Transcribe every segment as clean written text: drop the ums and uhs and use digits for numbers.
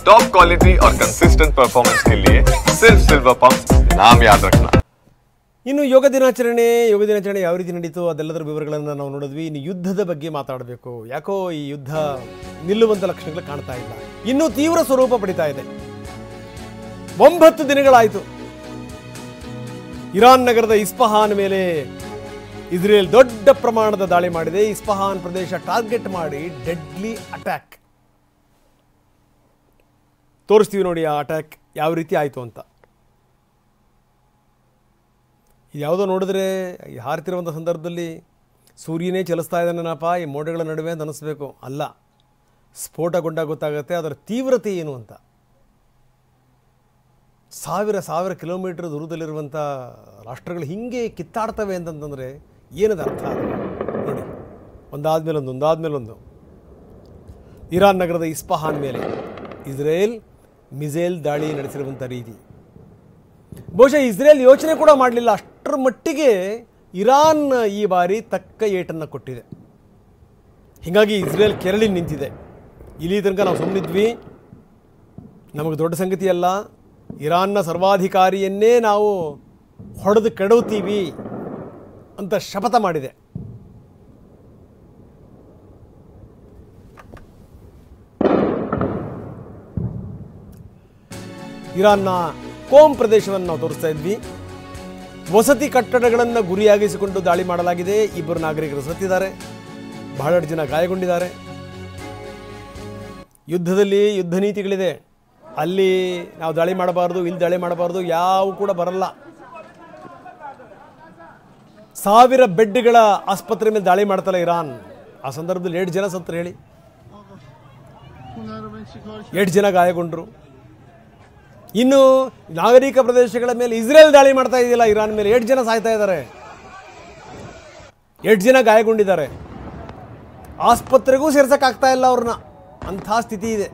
Top quality और consistent performance के लिए सिर्फ सिल्वर पंप नाम याद रखना। ಇನ್ನು ಯೋಗ ದಿನಾಚರಣೆ ಯಾವ ರೀತಿ ನಡೀತು ಅದೆಲ್ಲದರ ವಿವರಗಳನ್ನು ನಾವು ನೋಡಿದ್ವಿ. ಇನ್ನು ಯುದ್ಧದ ಬಗ್ಗೆ ಮಾತಾಡಬೇಕು. ಯಾಕೋ ಈ ಯುದ್ಧ ನಿಲ್ಲುವಂತ ಲಕ್ಷಣಗಳು ಕಾಣ್ತಾ ಇಲ್ಲ, ಇನ್ನೂ ತೀವ್ರ ಸ್ವರೂಪ ಪಡಿತಾ ಇದೆ. 9 ದಿನಗಳಾಯಿತು. ಇರಾನ್ ನಗರದ ಇಸ್ಫಹಾನ್ ಮೇಲೆ ಇಸ್ರೇಲ್ ದೊಡ್ಡ ಪ್ರಮಾಣದ ದಾಳಿ ಮಾಡಿದೆ. ಇಸ್ಫಹಾನ್ ಪ್ರದೇಶ ಟಾರ್ಗೆಟ್ ಮಾಡಿ ಡೆಡ್ಲಿ ಅಟ್ಯಾಕ್ ತೋರಿಸ್ತೀವಿ ನೋಡಿ. ಆ ಅಟ್ಯಾಕ್ ಯಾವ ರೀತಿ ಆಯಿತು ಅಂತ. ಯಾವುದೋ ನೋಡಿದ್ರೆ ಹಾರ್ತಿರುವಂಥ ಸಂದರ್ಭದಲ್ಲಿ ಸೂರ್ಯನೇ ಚಲಿಸ್ತಾ ಇದ್ದಾನಪ್ಪ ಈ ಮೋಡಗಳ ನಡುವೆ ಅಂತ ಅನ್ನಿಸ್ಬೇಕು. ಅಲ್ಲ, ಸ್ಫೋಟಗೊಂಡಾಗ ಗೊತ್ತಾಗುತ್ತೆ ಅದರ ತೀವ್ರತೆ ಏನು ಅಂತ. ಸಾವಿರ ಕಿಲೋಮೀಟರ್ ದೂರದಲ್ಲಿರುವಂಥ ರಾಷ್ಟ್ರಗಳು ಹೀಗೆ ಕಿತ್ತಾಡ್ತವೆ ಅಂತಂತಂದರೆ ಏನದ ಅರ್ಥ ನೋಡಿ. ಒಂದಾದ್ಮೇಲೊಂದು ಇರಾನ್ ನಗರದ ಇಸ್ಫಹಾನ್ ಮೇಲೆ ಇಸ್ರೇಲ್ ಮಿಸೈಲ್ ದಾಳಿ ನಡೆಸಿರುವಂಥ ರೀತಿ ಬಹುಶಃ ಇಸ್ರೇಲ್ ಯೋಚನೆ ಕೂಡ ಮಾಡಲಿಲ್ಲ. ಅಷ್ಟರ ಮಟ್ಟಿಗೆ ಇರಾನ್ ಈ ಬಾರಿ ತಕ್ಕ ಏಟನ್ನು ಕೊಟ್ಟಿದೆ. ಹೀಗಾಗಿ ಇಸ್ರೇಲ್ ಕೆರಳಿ ನಿಂತಿದೆ. ಇಲ್ಲಿ ತನಕ ನಾವು ಸುಮ್ಮನಿದ್ವಿ, ನಮಗೆ ದೊಡ್ಡ ಸಂಗತಿ ಅಲ್ಲ, ಇರಾನ್ನ ಸರ್ವಾಧಿಕಾರಿಯನ್ನೇ ನಾವು ಹೊಡೆದು ಕೆಡವುತ್ತೀವಿ ಅಂತ ಶಪಥ ಮಾಡಿದೆ. ಇರಾನ್ನ ಕೋಮ್ ಪ್ರದೇಶವನ್ನು ನಾವು ತೋರಿಸ್ತಾ ಇದ್ವಿ. ವಸತಿ ಕಟ್ಟಡಗಳನ್ನು ಗುರಿಯಾಗಿಸಿಕೊಂಡು ದಾಳಿ ಮಾಡಲಾಗಿದೆ. 2 ನಾಗರಿಕರು ಸತ್ತಿದ್ದಾರೆ, ಬಹಳಷ್ಟು ಜನ ಗಾಯಗೊಂಡಿದ್ದಾರೆ. ಯುದ್ಧದಲ್ಲಿ ಯುದ್ಧ ನೀತಿಗಳಿದೆ. ಅಲ್ಲಿ ನಾವು ದಾಳಿ ಮಾಡಬಾರ್ದು, ಇಲ್ಲಿ ದಾಳಿ ಮಾಡಬಾರ್ದು, ಯಾವ ಕೂಡ ಬರಲ್ಲ. 1000 ಬೆಡ್ಗಳ ಆಸ್ಪತ್ರೆ ಮೇಲೆ ದಾಳಿ ಮಾಡ್ತಲ್ಲ ಇರಾನ್. ಆ ಸಂದರ್ಭದಲ್ಲಿ 8 ಜನ ಸತ್ತರು ಹೇಳಿ, 8 ಜನ ಗಾಯಗೊಂಡರು. ಇನ್ನು ನಾಗರಿಕ ಪ್ರದೇಶಗಳ ಮೇಲೆ ಇಸ್ರೇಲ್ ದಾಳಿ ಮಾಡ್ತಾ ಇದೆಯಲ್ಲ ಇರಾನ್ ಮೇಲೆ, 8 ಜನ ಸಾಯ್ತಾ ಇದ್ದಾರೆ, 8 ಜನ ಗಾಯಗೊಂಡಿದ್ದಾರೆ. ಆಸ್ಪತ್ರೆಗೂ ಸೇರ್ಸಕ್ಕಾಗ್ತಾ ಇಲ್ಲ ಅವ್ರನ್ನ, ಅಂಥ ಸ್ಥಿತಿ ಇದೆ.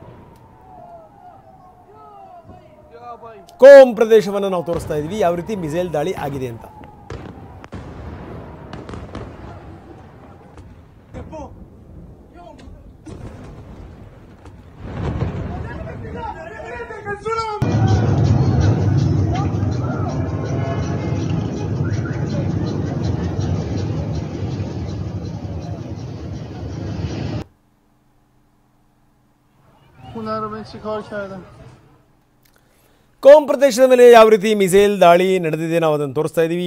ಕೋಮ್ ಪ್ರದೇಶವನ್ನು ನಾವು ತೋರಿಸ್ತಾ ಇದ್ವಿ ಯಾವ ರೀತಿ ಮಿಸೈಲ್ ದಾಳಿ ಆಗಿದೆ ಅಂತ. ಕೋಮ್ ಪ್ರದೇಶದ ಮೇಲೆ ಯಾವ ರೀತಿ ಮಿಸೈಲ್ ದಾಳಿ ನಡೆದಿದೆ ನಾವು ಅದನ್ನು ತೋರಿಸ್ತಾ ಇದ್ದೀವಿ.